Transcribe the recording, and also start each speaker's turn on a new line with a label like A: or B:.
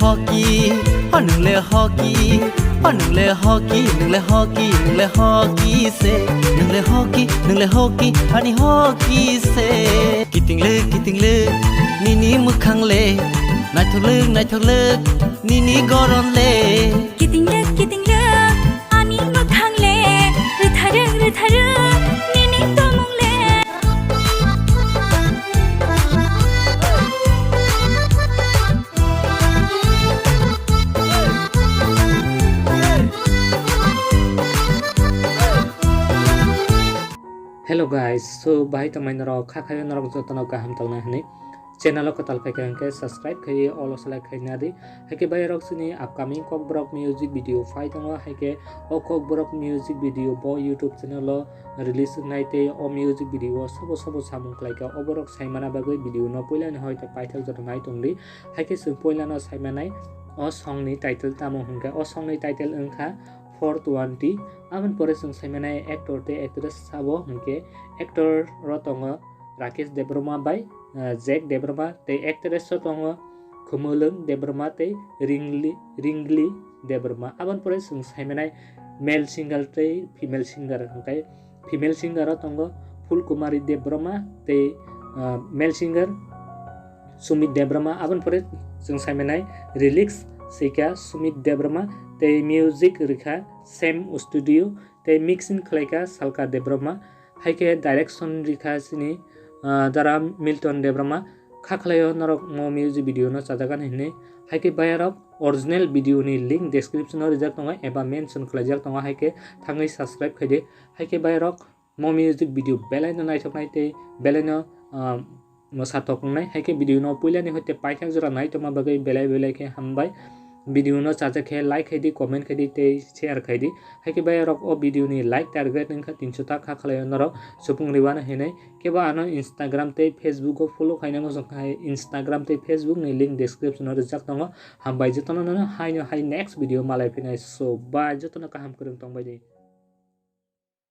A: hockey nungle hockey nungle hockey nungle hockey nungle hockey se nungle hockey ani hockey se kitingle nini mukhangle naithok nini goronle
B: kitingle ani mukhangle rutharu nini tomungle
C: Hello guys, so bahai tamai narok khakhayo narok jotono kaham tangna hne channel ko tal khai ke subscribe khai all select khai na di hake bahai rok sini upcoming kokborok music video phai tango hake o kokborok music video bo YouTube channel lo release naite o music video sobo samung khai ka oborok saimana bagoi video no poila ne hoite paithak jot nai tongli hake sung poila no saimanai o song ni title tamo hungka o song ni title engkha 420 aman pore sung saimana actor te actress sabo hungke actor rotongo Rakesh Debroma by Jack Debroma te actress rotongo Khumulung Debroma te Ringli Debroma aban pore sung saimana male singer te female singer hungkai female singer rotongo Fulkumari Debroma te male singer Sumit Debroma aban pore sung saimana lyrics Sika Sumit Debroma te music rikha same studio te mixing khlaika Salka Debroma haike direction rikha sini dara Milton Debroma khakhlayo narok mo music video no chajagan hine haike bayarok original video ni link description no rijak tonga eba mention khlajak tonga haike thangai subscribe khaide haike bayarok mo music video belai no nai thoknai te belai no mosatok nai haike video no puila ni hote paithak jora nai toma bagai belai ke hambai video no chaja khe like khaidi comment khaidi te share khaidi haike bayarok o video ni like target ningkha 300 ta khaklay norok supung riwana henai keba ano Instagram te Facebook ko follow khaina mo jongkai Instagram te Facebook ni link description no rijak tongo hambai jotono no hai next video malai pinai so bye jotono kaham kurung tongbai dei।